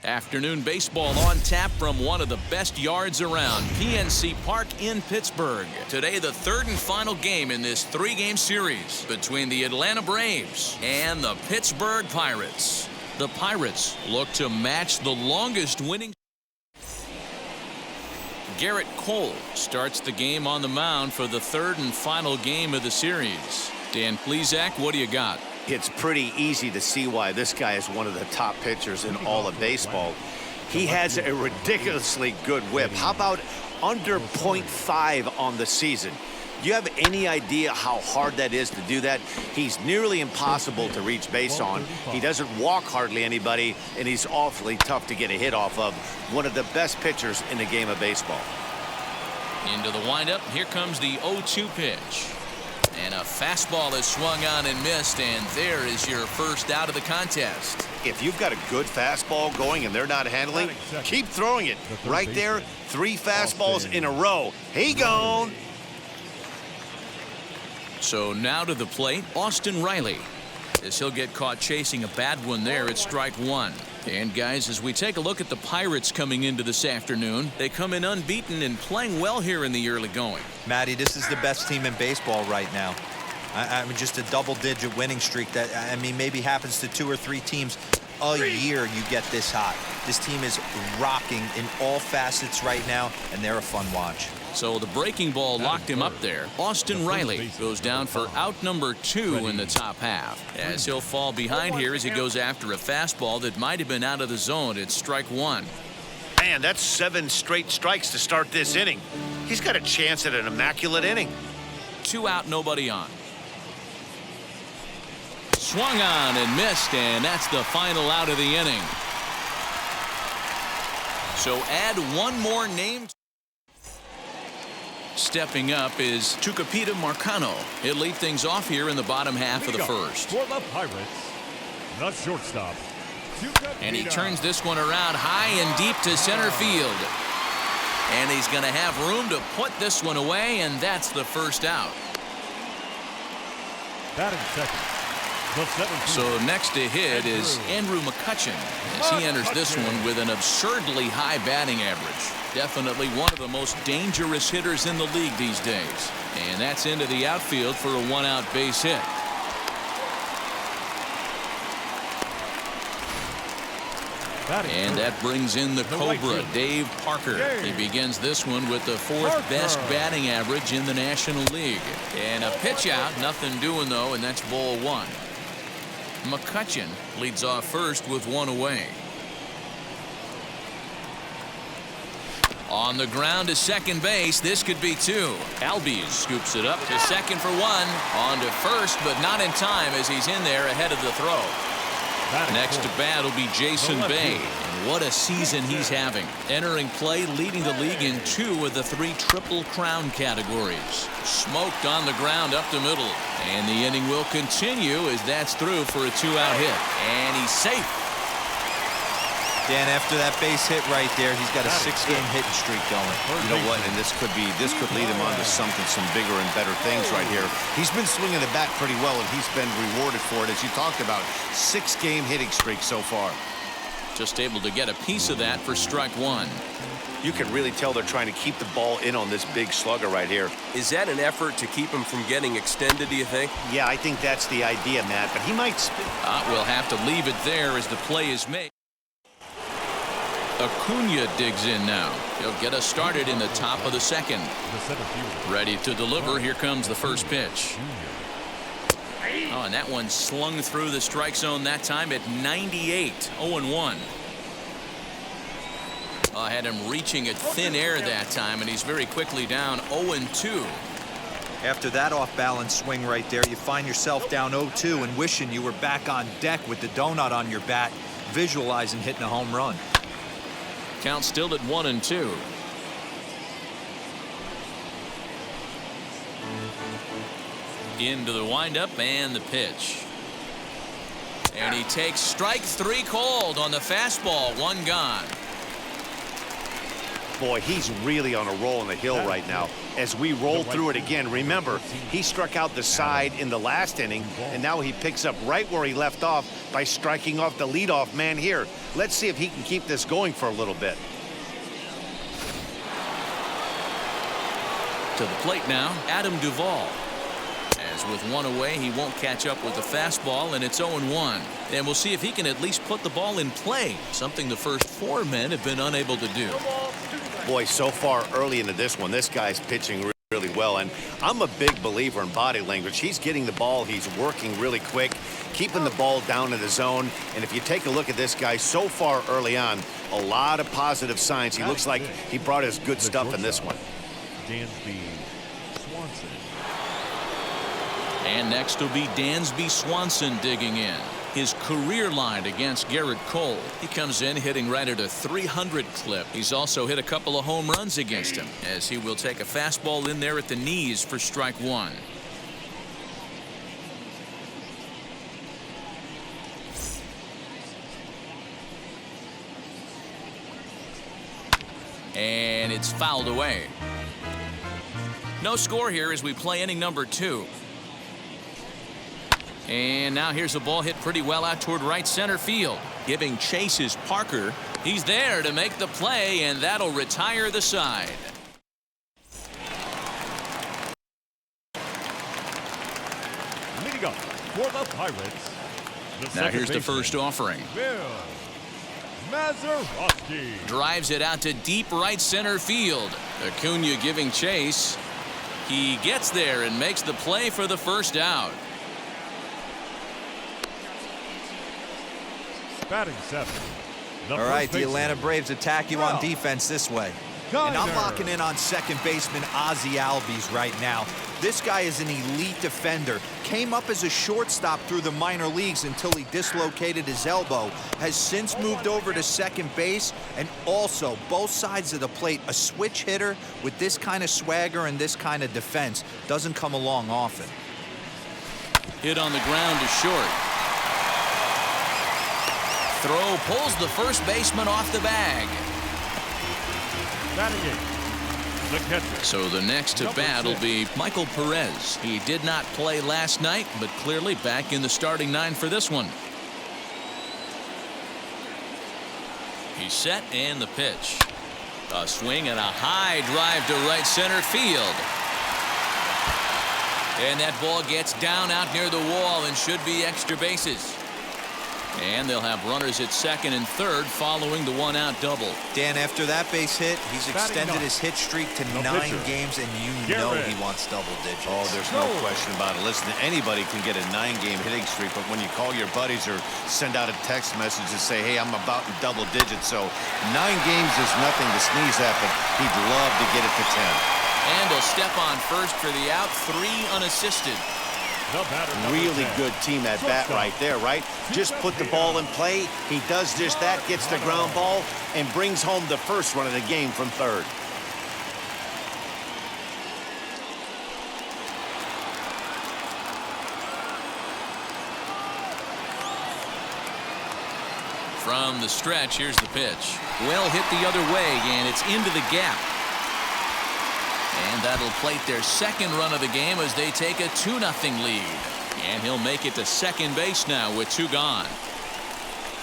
Afternoon baseball on tap from one of the best yards around, PNC Park in Pittsburgh. Today, the third and final game in this three-game series between the Atlanta Braves and the Pittsburgh Pirates. The Pirates look to match the longest winning. Garrett Cole starts the game on the mound for the third and final game of the series. Dan Plesac, what do you got? It's pretty easy to see why this guy is one of the top pitchers in all of baseball. He has a ridiculously good whip. How about under .5 on the season? Do you have any idea how hard that is to do that? He's nearly impossible to reach base on. He doesn't walk hardly anybody, and he's awfully tough to get a hit off of. One of the best pitchers in the game of baseball. Into the windup. Here comes the 0-2 pitch. And a fastball is swung on and missed, and there is your first out of the contest. If you've got a good fastball going and they're not handling, keep throwing it. Right there, 3 fastballs in a row. He gone. So now to the plate, Austin Riley. As he'll get caught chasing a bad one there at strike one. And guys, as we take a look at the Pirates coming into this afternoon, they come in unbeaten and playing well here in the early going. Matty, this is the best team in baseball right now. I mean, just a double-digit winning streak that, I mean, maybe happens to 2 or 3 teams a year you get this hot. This team is rocking in all facets right now, and they're a fun watch. So the breaking ball locked him up there. Austin Riley goes down for out number 2 in the top half. As he'll fall behind here as he goes after a fastball that might have been out of the zone at strike one. Man, that's 7 straight strikes to start this inning. He's got a chance at an immaculate inning. 2 out, nobody on. Swung on and missed, and that's the final out of the inning. So add one more name. Stepping up is Tucupita Marcano. He'll lead things off here in the bottom half of the first. For the Pirates, the shortstop. And he turns this one around high and deep to center field. And he's going to have room to put this one away, and that's the first out. Batting second. So next to hit is Andrew McCutchen as he enters this one with an absurdly high batting average. Definitely one of the most dangerous hitters in the league these days. And that's into the outfield for a 1-out base hit. And that brings in the Cobra, Dave Parker. He begins this one with the 4th best batting average in the National League. And a pitch out, nothing doing though, and that's ball 1. McCutchen leads off first with 1 away. On the ground to second base, this could be 2. Albies scoops it up to second for 1. On to first, but not in time as he's in there ahead of the throw. Next to bat will be Jason Bay. And what a season he's having. Entering play, leading the league in 2 of the 3 Triple Crown categories. Smoked on the ground up the middle. And the inning will continue as that's through for a 2-out hit. And he's safe. Dan, after that base hit right there, he's got a 6-game hitting streak going. You know what? And this could lead him on to some bigger and better things right here. He's been swinging the bat pretty well, and he's been rewarded for it, as you talked about. 6-game hitting streak so far. Just able to get a piece of that for strike 1. You can really tell they're trying to keep the ball in on this big slugger right here. Is that an effort to keep him from getting extended, do you think? Yeah, I think that's the idea, Matt, but he might spin. We'll have to leave it there as the play is made. Acuna digs in now. He'll get us started in the top of the second. Ready to deliver. Here comes the first pitch. Oh, and that one slung through the strike zone that time at 98. 0-1. I had him reaching at thin air that time, and he's very quickly down 0-2. After that off-balance swing right there, you find yourself down 0-2 and wishing you were back on deck with the donut on your bat, visualizing hitting a home run. Count still at 1-2. Into the windup and the pitch. And he takes strike 3 called on the fastball. 1 gone. Boy, he's really on a roll on the hill right now. As we roll through it again, remember, he struck out the side in the last inning, and now he picks up right where he left off by striking off the leadoff man here. Let's see if he can keep this going for a little bit. To the plate now, Adam Duvall. As with one away, he won't catch up with the fastball, and it's 0-1. And we'll see if he can at least put the ball in play, something the first 4 men have been unable to do. Boy, so far early into this one, this guy's pitching really well, and I'm a big believer in body language. He's getting the ball, he's working really quick, keeping the ball down in the zone, and if you take a look at this guy so far early on, a lot of positive signs. He looks like he brought his good stuff in this one. Dansby Swanson. And next will be Dansby Swanson digging in. His career line against Garrett Cole. He comes in hitting right at a 300 clip. He's also hit a couple of home runs against him, as he will take a fastball in there at the knees for strike 1. And it's fouled away. No score here as we play inning number 2. And now here's a ball hit pretty well out toward right center field. Giving chase is Parker. He's there to make the play, and that'll retire the side. Leading up for the Pirates. Now here's the first offering. Bill Mazeroski. Drives it out to deep right center field. Acuna giving chase. He gets there and makes the play for the first out. Batting 7. All right, the Atlanta Braves attack you on defense this way. And I'm locking in on second baseman Ozzie Albies right now. This guy is an elite defender. Came up as a shortstop through the minor leagues until he dislocated his elbow. Has since moved over to second base, and also both sides of the plate. A switch hitter with this kind of swagger and this kind of defense doesn't come along often. Hit on the ground to short. Throw pulls the first baseman off the bag. So the next to bat will be Michael Perez. He did not play last night, but clearly back in the starting 9 for this one. He's set, and the pitch. A swing and a high drive to right center field. And that ball gets down out near the wall and should be extra bases. And they'll have runners at second and third following the one-out double. Dan, after that base hit, he's extended his hit streak to 9 games, and you know he wants double digits. Oh, there's no question about it. Listen, anybody can get a 9-game hitting streak, but when you call your buddies or send out a text message and say, hey, I'm about in double digits, so 9 games is nothing to sneeze at, but he'd love to get it to 10. And he'll step on first for the out, 3 unassisted. Really good team at bat right there, right? Just put the ball in play. He does just that, gets the ground ball, and brings home the first run of the game from third. From the stretch, here's the pitch. Well hit the other way, and it's into the gap. And that'll plate their second run of the game as they take a 2-0 lead. And he'll make it to second base now with 2 gone.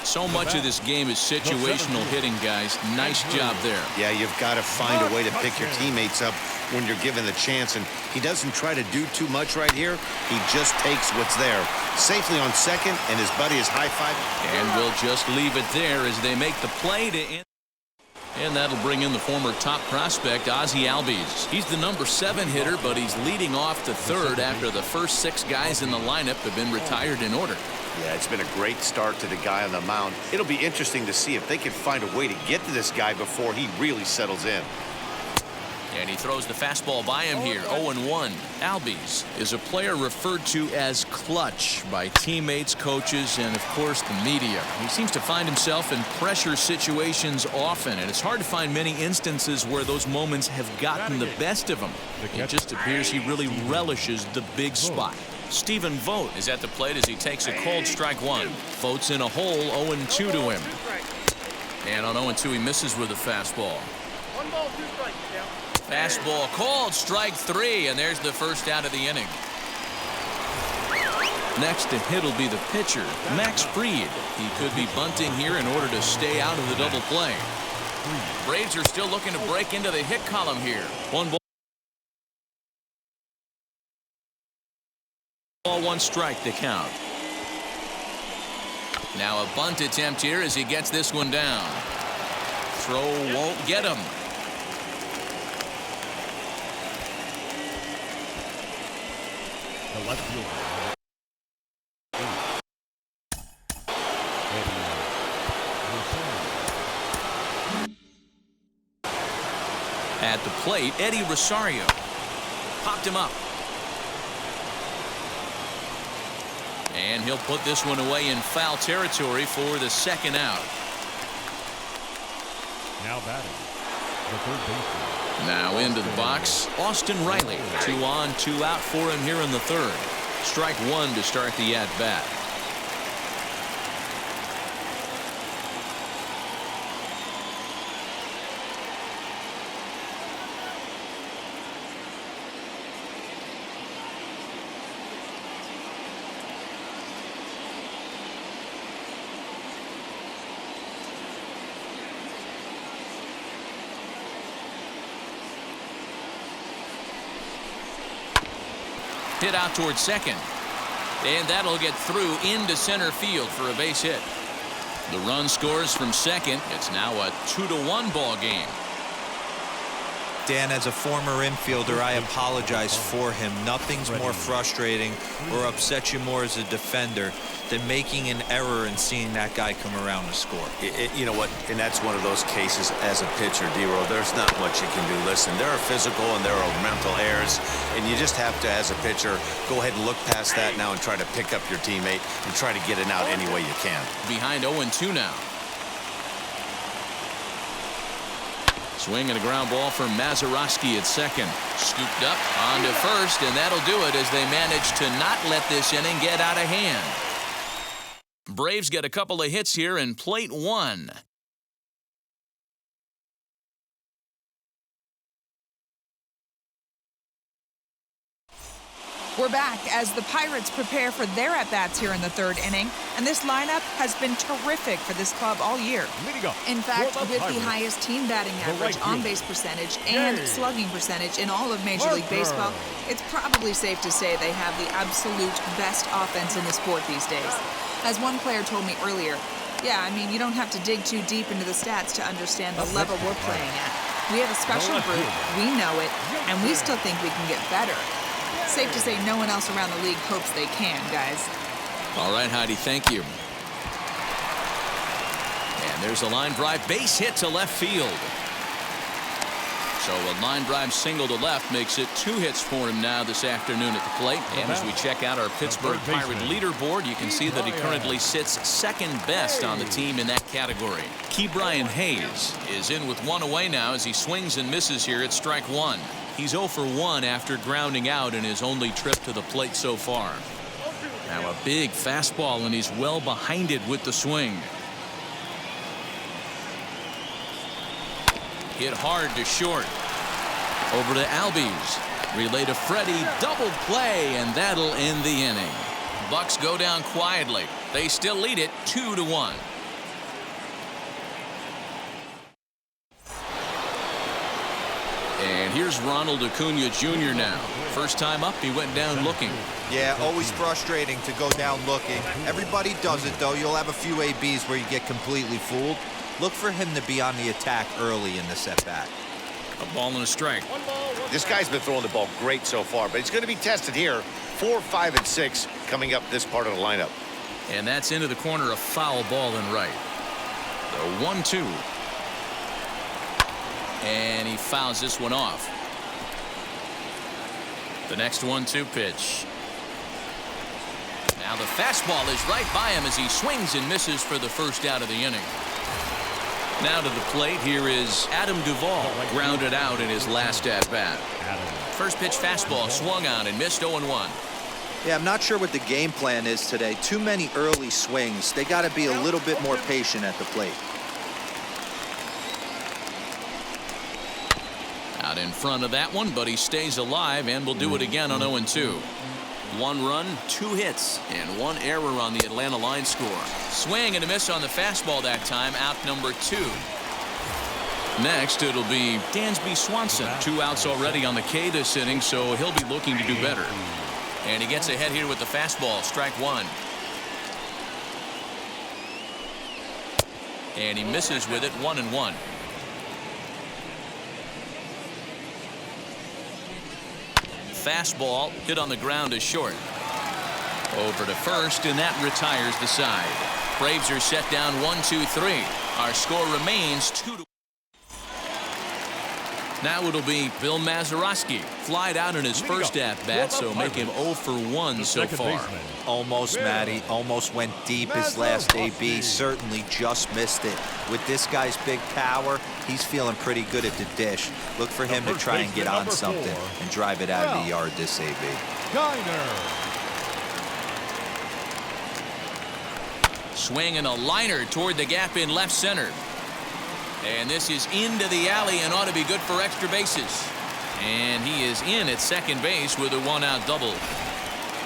So much of this game is situational hitting, guys. Nice job there. Yeah, you've got to find a way to pick your teammates up when you're given the chance. And he doesn't try to do too much right here. He just takes what's there. Safely on second, and his buddy is high-fiving. And we'll just leave it there as they make the play to end. And that'll bring in the former top prospect, Ozzie Albies. He's the number 7 hitter, but he's leading off to third after the first 6 guys in the lineup have been retired in order. Yeah, it's been a great start to the guy on the mound. It'll be interesting to see if they can find a way to get to this guy before he really settles in. And he throws the fastball by him here, 0-1. Albies is a player referred to as clutch by teammates, coaches, and, of course, the media. He seems to find himself in pressure situations often, and it's hard to find many instances where those moments have gotten the best of him. It just appears he really relishes the big spot. Stephen Vogt is at the plate as he takes a called strike 1. Vogt's in a hole, 0-2 to him. And on 0-2, he misses with a fastball. Fastball called, strike 3, and there's the first out of the inning. Next to hit will be the pitcher, Max Fried. He could be bunting here in order to stay out of the double play. Braves are still looking to break into the hit column here. 1 ball, 1 strike to count. Now a bunt attempt here as he gets this one down. Throw won't get him. The left fielder. At the plate, Eddie Rosario popped him up. And he'll put this one away in foul territory for the second out. Now batting, the third baseman. Now into the box, Austin Riley. 2 on, 2 out for him here in the third. Strike 1 to start the at-bat. Hit out towards second. And that'll get through into center field for a base hit. The run scores from second. It's now a 2-1 ball game. Dan, as a former infielder, I apologize for him. Nothing's more frustrating or upsets you more as a defender than making an error and seeing that guy come around to score. You know what? And that's one of those cases as a pitcher, D-Roll. There's not much you can do. Listen, there are physical and there are mental errors, and you just have to, as a pitcher, go ahead and look past that now and try to pick up your teammate and try to get it out any way you can. Behind 0-2 now. Swing and a ground ball for Mazeroski at second. Scooped up onto first, and that'll do it as they manage to not let this inning get out of hand. Braves get a couple of hits here in plate 1. We're back as the Pirates prepare for their at-bats here in the third inning, and this lineup has been terrific for this club all year. In fact, with the highest team batting average, on-base percentage, and slugging percentage in all of Major League Baseball, it's probably safe to say they have the absolute best offense in the sport these days. As one player told me earlier, yeah, I mean, you don't have to dig too deep into the stats to understand the level we're playing at. We have a special group, we know it, and we still think we can get better. Safe to say no one else around the league hopes they can, guys. All right, Heidi, thank you. And there's a line drive base hit to left field. So a line drive single to left makes it 2 hits for him now this afternoon at the plate. And as we check out our Pittsburgh Pirate leaderboard, you can see that he currently sits second best on the team in that category. Ke'Bryan Hayes is in with 1 away now as he swings and misses here at strike 1. He's 0 for 1 after grounding out in his only trip to the plate so far. Now a big fastball, and he's well behind it with the swing. Hit hard to short. Over to Albies. Relay to Freddie. Double play, and that'll end the inning. Bucks go down quietly. They still lead it 2-1. And here's Ronald Acuna Jr. now. First time up, he went down looking. Yeah, always frustrating to go down looking. Everybody does it, though. You'll have a few ABs where you get completely fooled. Look for him to be on the attack early in the setback. A ball and a strike. This guy's been throwing the ball great so far, but he's going to be tested here. 4, 5, and 6 coming up this part of the lineup. And that's into the corner, a foul ball and right. The 1-2. And he fouls this one off. The next 1-2 pitch. Now the fastball is right by him as he swings and misses for the first out of the inning. Now to the plate, here is Adam Duvall, grounded out in his last at-bat. First pitch fastball swung on and missed 0-1. Yeah, I'm not sure what the game plan is today. Too many early swings. They got to be a little bit more patient at the plate. Got in front of that one, but he stays alive and will do it again on 0-2. 1 run, 2 hits, and 1 error on the Atlanta line score. Swing and a miss on the fastball that time, out number 2. Next, it'll be Dansby Swanson. 2 outs already on the K this inning, so he'll be looking to do better. And he gets ahead here with the fastball, strike 1. And he misses with it, 1-1. Fastball hit on the ground is short. Over to first, and that retires the side. Braves are set down 1-2-3. Our score remains 2-1. Now it'll be Bill Mazeroski. Flied out in his first at-bat, so make him 0 for 1 so far. Almost, Matty. Almost went deep his last AB. Certainly just missed it. With this guy's big power, he's feeling pretty good at the dish. Look for him to try and get on something and drive it out of the yard this AB. Swing and a liner toward the gap in left center. And this is into the alley and ought to be good for extra bases. And he is in at second base with a 1-out double.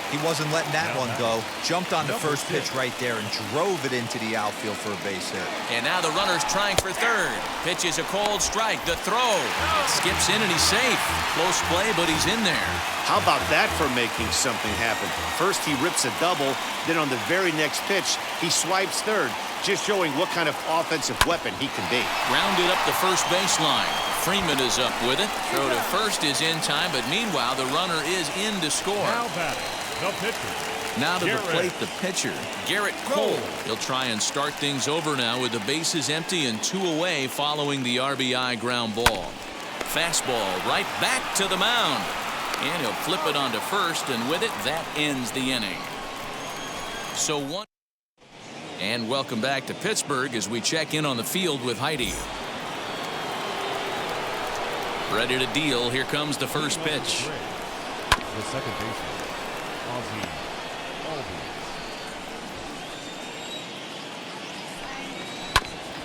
He wasn't letting that one go. Jumped on the first pitch right there and drove it into the outfield for a base hit. And now the runner's trying for third. Pitch is a cold strike. The throw. It skips in and he's safe. Close play, but he's in there. How about that for making something happen? First he rips a double, then on the very next pitch he swipes third, just showing what kind of offensive weapon he can be. Grounded up the first baseline. Freeman is up with it. Throw to first is in time, but meanwhile the runner is in to score. Now batting, the pitcher. Now to the plate, the pitcher, Garrett Cole. He'll try and start things over now with the bases empty and 2 away following the RBI ground ball. Fastball right back to the mound. And he'll flip it onto first, and with it, that ends the inning. So 1. And welcome back to Pittsburgh as we check in on the field with Heidi. Ready to deal. Here comes the first pitch. The second baseman, Ozzie.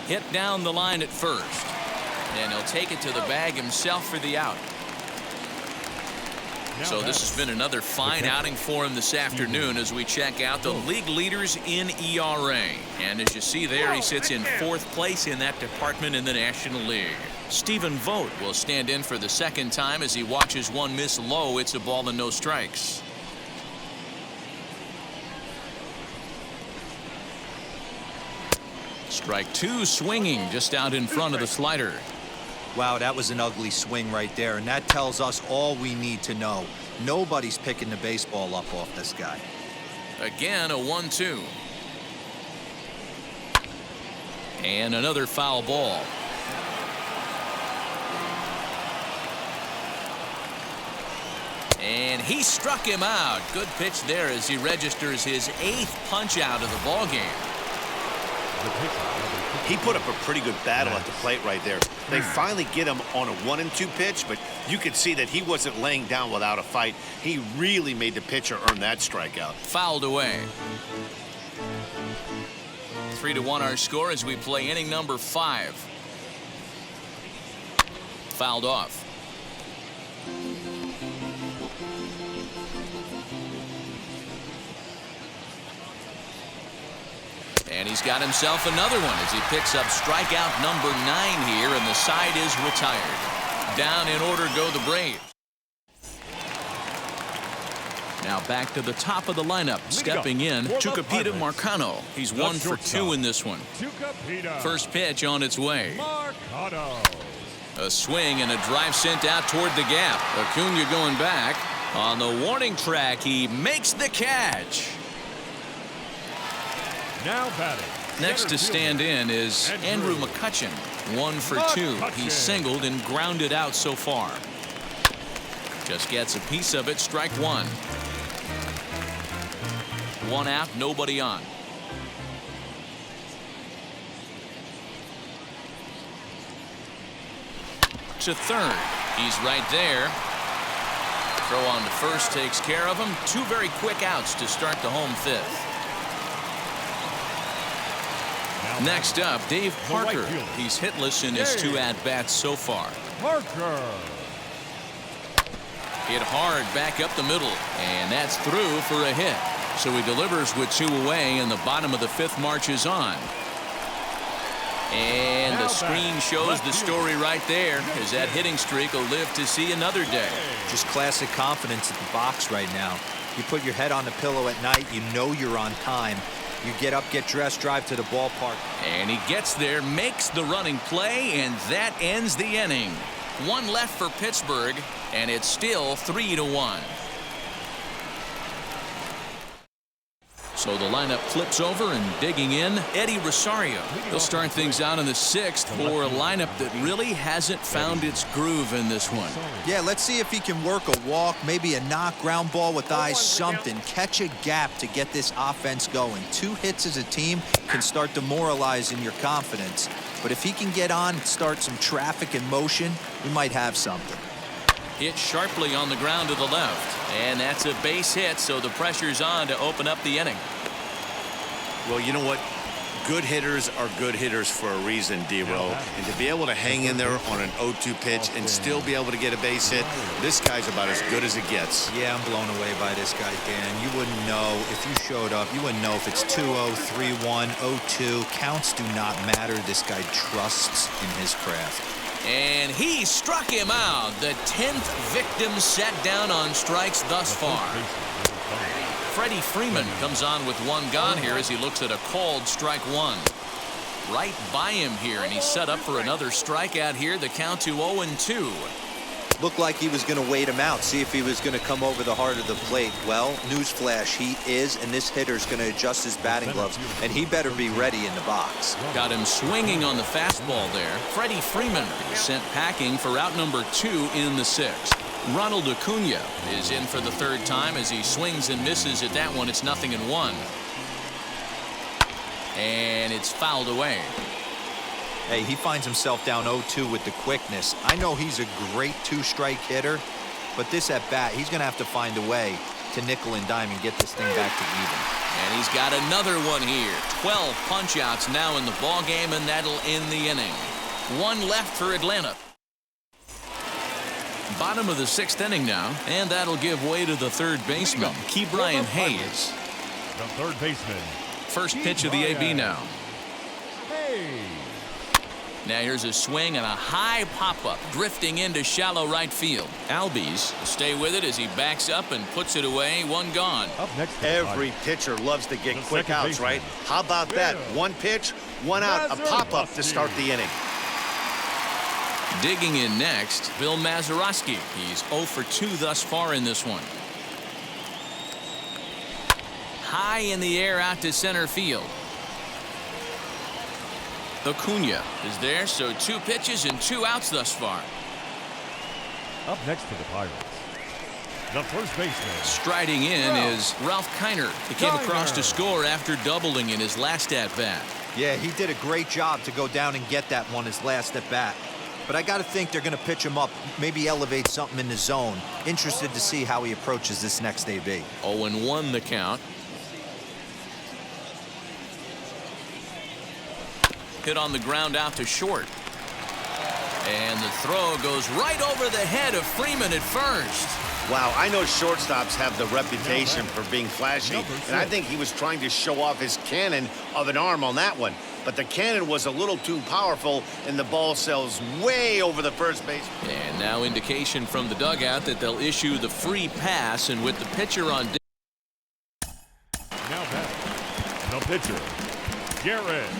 Hit down the line at first. And he'll take it to the bag himself for the out. So this has been another fine outing for him this afternoon as we check out the league leaders in ERA. And as you see there, he sits in 4th place in that department in the National League. Stephen Vogt will stand in for the second time as he watches one miss low. It's a ball and no strikes. Strike 2 swinging just out in front of the slider. Wow, that was an ugly swing right there, and that tells us all we need to know. Nobody's picking the baseball up off this guy. Again, a 1-2. And another foul ball. And he struck him out. Good pitch there as he registers his 8th punch out of the ball game. He put up a pretty good battle at the plate right there. They finally get him on a 1-2 pitch, but you could see that he wasn't laying down without a fight. He really made the pitcher earn that strikeout. Fouled away. 3-1 our score as we play inning number 5. Fouled off. And he's got himself another one as he picks up strikeout number 9 here, and the side is retired. Down in order go the Braves. Now back to the top of the lineup. Stepping in, Tucupita Marcano. He's 1 for 2 in this one. First pitch on its way. A swing and a drive sent out toward the gap. Acuna going back. On the warning track, he makes the catch. Now batting. Next to stand in is Andrew McCutchen. 1 for 2. He's singled and grounded out so far. Just gets a piece of it. Strike 1. 1 out, nobody on. To third. He's right there. Throw on to first takes care of him. 2 very quick outs to start the home 5th. Next up, Dave Parker. He's hitless in his 2 at-bats so far. Parker. Hit hard back up the middle, and that's through for a hit. So he delivers with 2 away, and the bottom of the 5th marches on. And the screen shows the story right there, as that hitting streak will live to see another day. Just classic confidence at the box right now. You put your head on the pillow at night, you know you're on time. You get up, get dressed, drive to the ballpark. And he gets there, makes the running play, and that ends the inning. 1 left for Pittsburgh, and it's still 3-1. So the lineup flips over, and digging in, Eddie Rosario. He'll start things out in the 6th for a lineup that really hasn't found its groove in this one. Yeah, let's see if he can work a walk, maybe a knock, ground ball with eyes, something. Catch a gap to get this offense going. 2 hits as a team can start demoralizing your confidence. But if he can get on and start some traffic in motion, we might have something. Hit sharply on the ground to the left. And that's a base hit, so the pressure's on to open up the inning. Well, you know what? Good hitters are good hitters for a reason, D-Row. And to be able to hang in there on an 0-2 pitch and still be able to get a base hit, this guy's about as good as it gets. Yeah, I'm blown away by this guy, Dan. You wouldn't know if you showed up. You wouldn't know if it's 2-0, 3-1, 0-2. Counts do not matter. This guy trusts in his craft. And he struck him out. The 10th victim set down on strikes thus far. Freddie Freeman comes on with 1 gone here as he looks at a called strike 1. Right by him here, and he's set up for another strikeout here. The count to 0-2. Looked like he was going to wait him out, see if he was going to come over the heart of the plate. Well, newsflash, he is, and this hitter's going to adjust his batting gloves, and he better be ready in the box. Got him swinging on the fastball there. Freddie Freeman is sent packing for out number 2 in the 6th. Ronald Acuna is in for the 3rd time as he swings and misses at that one. It's 0-1. And it's fouled away. Hey, he finds himself down 0-2 with the quickness. I know he's a great 2-strike hitter, but this at bat, he's going to have to find a way to nickel and dime and get this thing back to even. And he's got another one here. 12 punch-outs now in the ball game, and that'll end the inning. 1 left for Atlanta. Bottom of the 6th inning now, and that'll give way to the 3rd baseman, Ke'Bryan Hayes. The 3rd baseman. First pitch of the AB now. Now here's a swing and a high pop-up drifting into shallow right field. Albies stay with it as he backs up and puts it away. 1 gone. Up next, every pitcher loves to get quick outs, right? How about that? 1 pitch, 1 out, a pop-up to start the inning. Digging in next, Bill Mazeroski. He's 0 for 2 thus far in this one. High in the air out to center field. Acuna is there, so 2 pitches and 2 outs thus far. Up next for the Pirates, the first baseman. Striding in is Ralph Kiner. He came across to score after doubling in his last at-bat. Yeah, he did a great job to go down and get that one his last at-bat. But I got to think they're going to pitch him up, maybe elevate something in the zone. Interested to see how he approaches this next AB. 0-1 the count. Hit on the ground out to short. And the throw goes right over the head of Freeman at first. Wow, I know shortstops have the reputation for being flashy, and I think he was trying to show off his cannon of an arm on that one. But the cannon was a little too powerful, and the ball sails way over the first base. And now indication from the dugout that they'll issue the free pass, and with the pitcher on deck. Now back, the pitcher, Garrett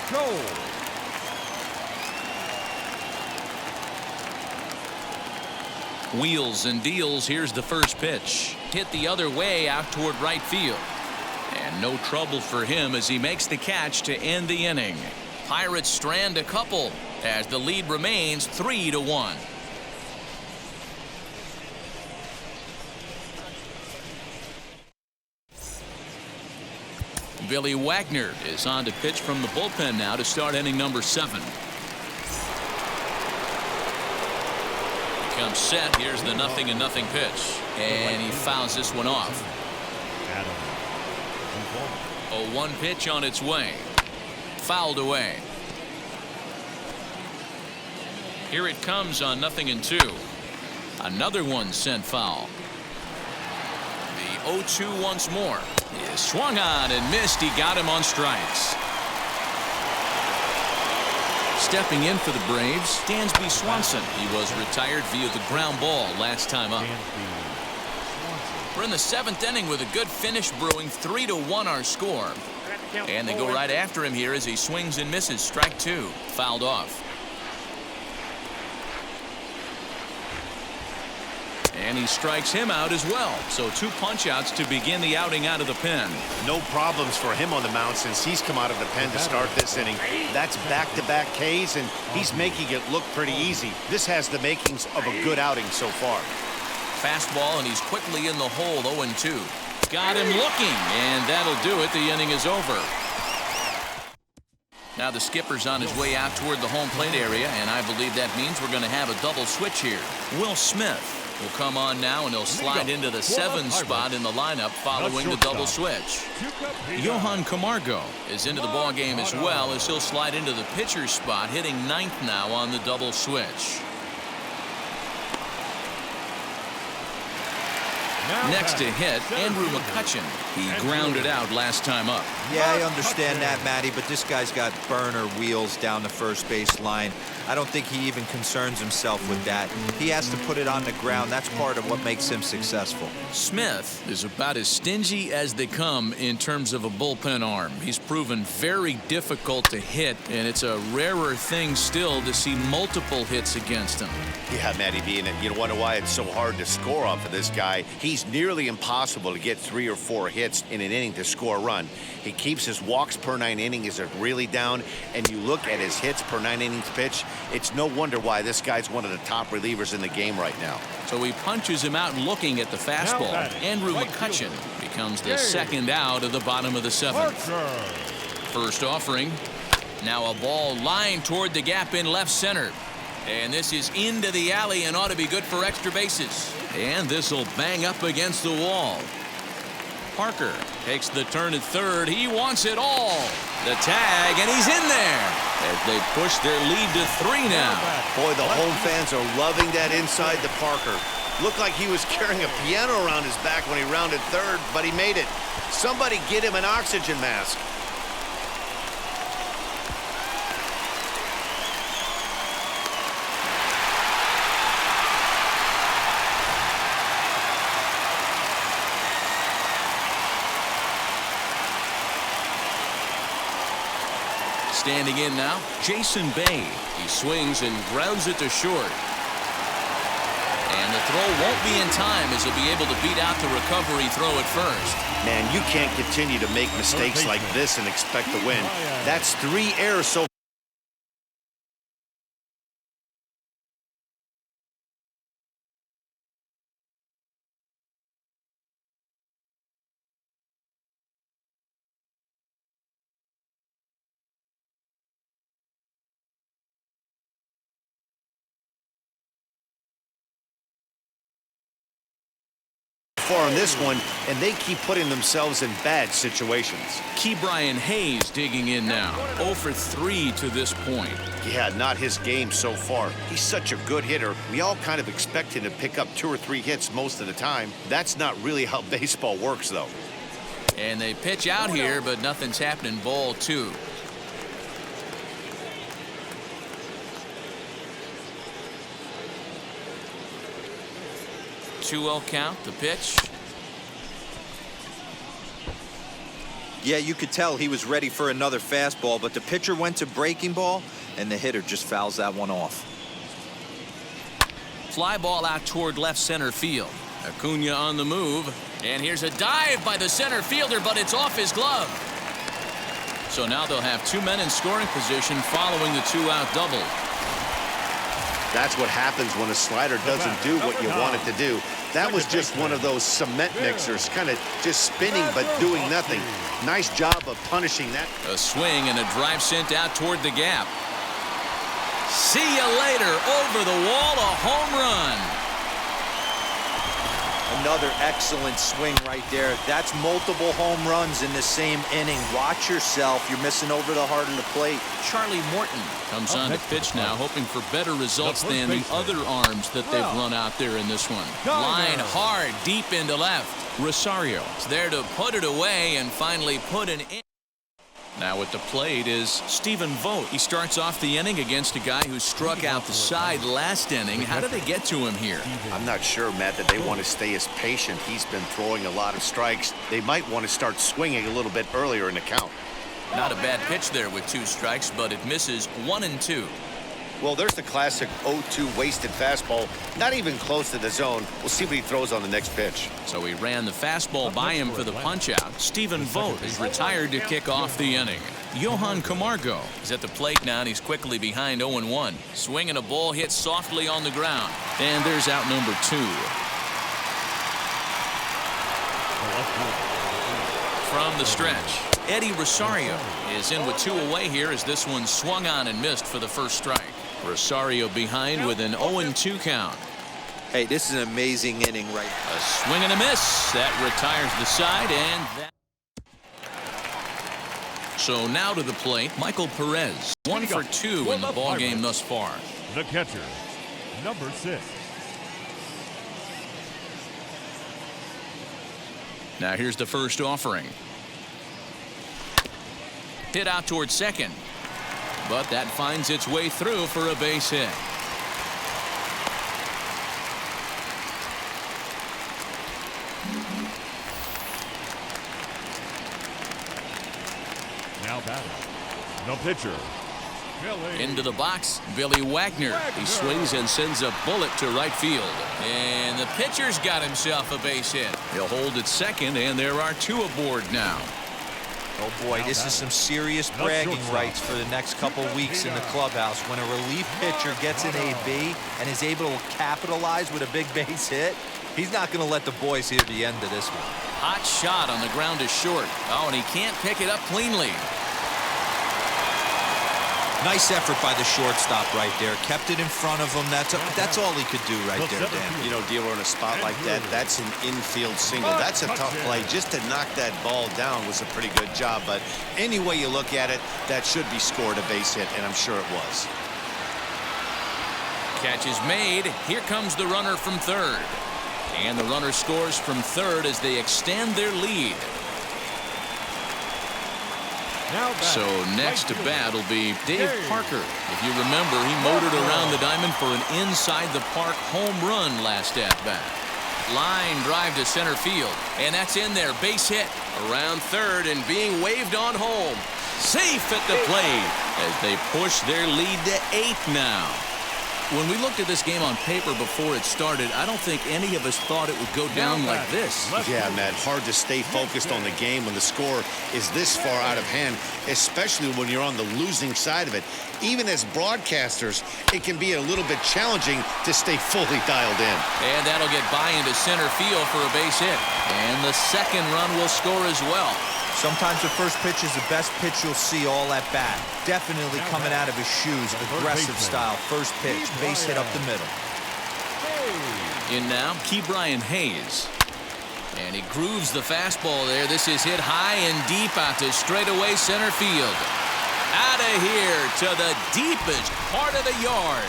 Cole. Wheels and deals. Here's the first pitch. Hit the other way out toward right field. And no trouble for him as he makes the catch to end the inning. Pirates strand a couple as the lead remains 3-1. Billy Wagner is on to pitch from the bullpen now to start inning number 7. Comes set. Here's the 0-0 pitch, and he fouls this one off. A 1 pitch on its way, fouled away. Here it comes on 0-2. Another one sent foul. The 0-2 once more. He swung on and missed. He got him on strikes. Stepping in for the Braves, Dansby Swanson. He was retired via the ground ball last time up. We're in the 7th inning with a good finish brewing. 3-1 our score. And they go right after him here as he swings and misses. Strike 2. Fouled off. And he strikes him out as well. So 2 punch-outs to begin the outing out of the pen. No problems for him on the mound since he's come out of the pen to start this inning. That's back-to-back Ks, and he's making it look pretty easy. This has the makings of a good outing so far. Fastball, and he's quickly in the hole. 0-2. Got him looking, and that'll do it. The inning is over. Now the skipper's on his way out toward the home plate area, and I believe that means we're going to have a double switch here. Will Smith will come on now, and he'll slide into the 7 spot in the lineup following the double switch. Johan Camargo is into the ball game as well, as he'll slide into the pitcher's spot, hitting 9th now on the double switch. Next to hit, Andrew McCutchen. He grounded out last time up. Yeah, I understand that, Matty, but this guy's got burner wheels down the first base line. I don't think he even concerns himself with that. He has to put it on the ground. That's part of what makes him successful. Smith is about as stingy as they come in terms of a bullpen arm. He's proven very difficult to hit, and it's a rarer thing still to see multiple hits against him. Yeah, Matty B, and you wonder why it's so hard to score off of this guy. He's nearly impossible to get 3 or 4 hits in an inning to score a run. He keeps his walks per 9 innings is really down, and you look at his hits per 9 innings pitch, it's no wonder why this guy's one of the top relievers in the game right now. So he punches him out looking at the fastball. Andrew McCutchen becomes the 2nd out of the bottom of the 7th. First offering. Now a ball lined toward the gap in left center. And this is into the alley and ought to be good for extra bases. And this will bang up against the wall. Parker takes the turn at third. He wants it all. The tag, and he's in there as they push their lead to 3 now. Boy, the home fans are loving that inside to Parker. Looked like he was carrying a piano around his back when he rounded third, but he made it. Somebody get him an oxygen mask. Standing in now, Jason Bay. He swings and grounds it to short. And the throw won't be in time as he'll be able to beat out the recovery throw at first. Man, you can't continue to make mistakes like this and expect to win. That's 3 errors so far. On this one, and they keep putting themselves in bad situations. Ke'Bryan Hayes digging in now. 0 for 3 to this point. Yeah, not his game so far. He's such a good hitter. We all kind of expect him to pick up 2 or 3 hits most of the time. That's not really how baseball works, though. And they pitch out here, but nothing's happening. Ball 2. Two-0 count, the pitch. Yeah, you could tell he was ready for another fastball, but the pitcher went to breaking ball, and the hitter just fouls that one off. Fly ball out toward left center field. Acuna on the move, and here's a dive by the center fielder, but it's off his glove. So now they'll have 2 men in scoring position following the 2-out double. That's what happens when a slider doesn't do what you want it to do. That was just one of those cement mixers, kind of just spinning but doing nothing. Nice job of punishing that. A swing and a drive sent out toward the gap. See you later. Over the wall, a home run. Another excellent swing right there. That's multiple home runs in the same inning. Watch yourself. You're missing over the heart of the plate. Charlie Morton comes on to pitch now, hoping for better results than the other arms that they've run out there in this one. Line hard, deep into left. Rosario is there to put it away and finally put an in. Now at the plate is Stephen Vogt. He starts off the inning against a guy who struck out the side last inning. How did they get to him here? I'm not sure, Matt, that they want to stay as patient. He's been throwing a lot of strikes. They might want to start swinging a little bit earlier in the count. Not a bad pitch there with 2 strikes, but it misses 1 and 2. Well, there's the classic 0-2 wasted fastball. Not even close to the zone. We'll see what he throws on the next pitch. So he ran the fastball by him for the punch-out. Stephen Vogt is retired to kick off the inning. Johan Camargo is at the plate now, and he's quickly behind 0-1. Swinging a ball hit softly on the ground. And there's out number 2. From the stretch, Eddie Rosario is in with 2 away here as this one swung on and missed for the first strike. Rosario behind with an 0-2 count. Hey, this is an amazing inning right now. A swing and a miss. That retires the side, and that. So now to the plate, Michael Perez. 1 for 2 in the ballgame thus far. The catcher, number 6. Now here's the first offering. Hit out towards second, but that finds its way through for a base hit. Now batting, the pitcher, Billy. Into the box, Billy Wagner. He swings and sends a bullet to right field. And the pitcher's got himself a base hit. He'll hold at second, and there are 2 aboard now. Oh boy, this is some serious bragging rights for the next couple weeks in the clubhouse. When a relief pitcher gets an AB and is able to capitalize with a big base hit, he's not going to let the boys hear the end of this one. Hot shot on the ground is short. Oh, and he can't pick it up cleanly. Nice effort by the shortstop right there. Kept it in front of him. That's all he could do right there, Dan. You know, dealer in a spot like that, that's an infield single. That's a tough play. Just to knock that ball down was a pretty good job. But any way you look at it, that should be scored a base hit, and I'm sure it was. Catch is made. Here comes the runner from third. And the runner scores from third as they extend their lead. So next to bat will be Dave Parker. If you remember, he motored around the diamond for an inside-the-park home run last at-bat. Line drive to center field, and that's in there. Base hit around third and being waved on home. Safe at the plate as they push their lead to 8 now. When we looked at this game on paper before it started, I don't think any of us thought it would go down like this. Yeah, Matt, hard to stay focused on the game when the score is this far out of hand, especially when you're on the losing side of it. Even as broadcasters, it can be a little bit challenging to stay fully dialed in. And that'll get by into center field for a base hit. And the second run will score as well. Sometimes the first pitch is the best pitch you'll see all at bat. Definitely coming out of his shoes. Aggressive style. First pitch. Base hit up the middle. In now, Ke'Bryan Hayes. And he grooves the fastball there. This is hit high and deep out to straightaway center field. Out of here to the deepest part of the yard.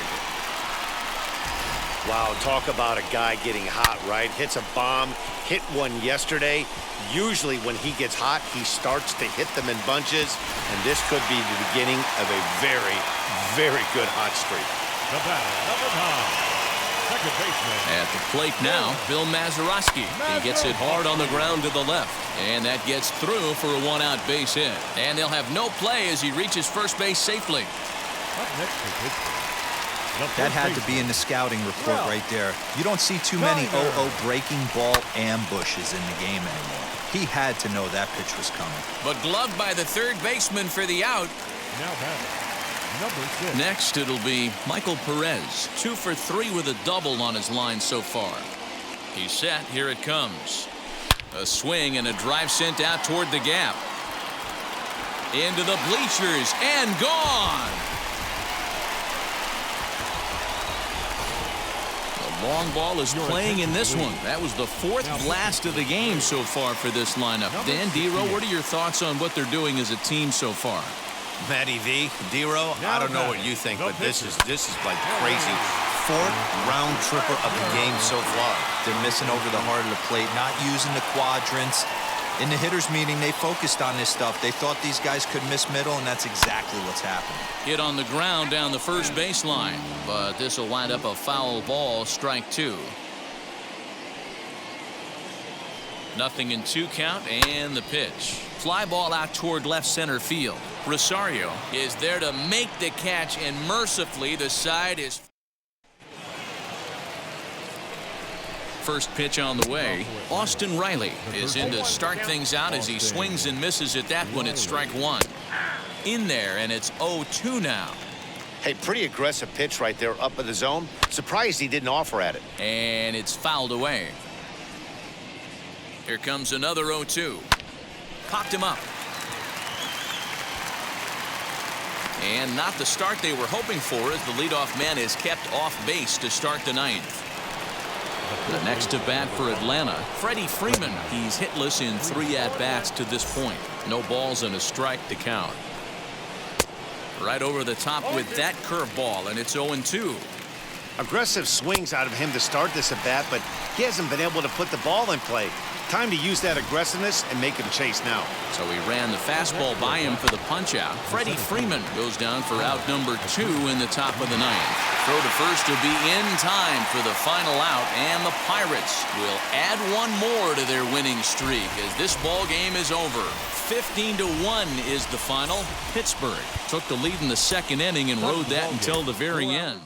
Wow, talk about a guy getting hot, right? Hits a bomb, hit one yesterday. Usually when he gets hot, he starts to hit them in bunches, and this could be the beginning of a very, very good hot streak. The batter, number 9, second baseman. At the plate now, Bill Mazeroski. He gets it hard on the ground to the left, and that gets through for a 1-out base hit. And they'll have no play as he reaches first base safely. Up next to Pittsburgh. That had to be in the scouting report right there. You don't see too many 0-0 breaking ball ambushes in the game anymore. He had to know that pitch was coming. But gloved by the third baseman for the out. Now batting, number 6. Next, it'll be Michael Perez. 2 for 3 with a double on his line so far. He's set. Here it comes. A swing and a drive sent out toward the gap. Into the bleachers and gone. Long ball is playing in this one. That was the 4th blast of the game so far for this lineup. Dan, D-Row, what are your thoughts on what they're doing as a team so far? Matty V, D-Row, I don't know what you think, but this is like crazy. 4th round tripper of the game so far. They're missing over the heart of the plate, not using the quadrants. In the hitters meeting, they focused on this stuff. They thought these guys could miss middle, and that's exactly what's happening. Hit on the ground down the first baseline, but this will wind up a foul ball, strike 2. 0-2 count, and the pitch. Fly ball out toward left center field. Rosario is there to make the catch, and mercifully the side is. First pitch on the way. Austin Riley is in to start things out as he swings and misses at that one at strike 1. In there, and it's 0-2 now. Hey, pretty aggressive pitch right there up in the zone. Surprised he didn't offer at it. And it's fouled away. Here comes another 0-2. Popped him up. And not the start they were hoping for as the leadoff man is kept off base to start the 9th. The next to bat for Atlanta, Freddie Freeman. He's hitless in 3 at-bats to this point. No balls and a strike to count. Right over the top with that curveball, and it's 0-2. Aggressive swings out of him to start this at-bat, but he hasn't been able to put the ball in play. Time to use that aggressiveness and make him chase now. So he ran the fastball by him for the punch-out. Freddie Freeman goes down for out number 2 in the top of the 9th. Throw to first will be in time for the final out, and the Pirates will add one more to their winning streak as this ball game is over. 15-1 is the final. Pittsburgh took the lead in the 2nd inning and rode that until the very end.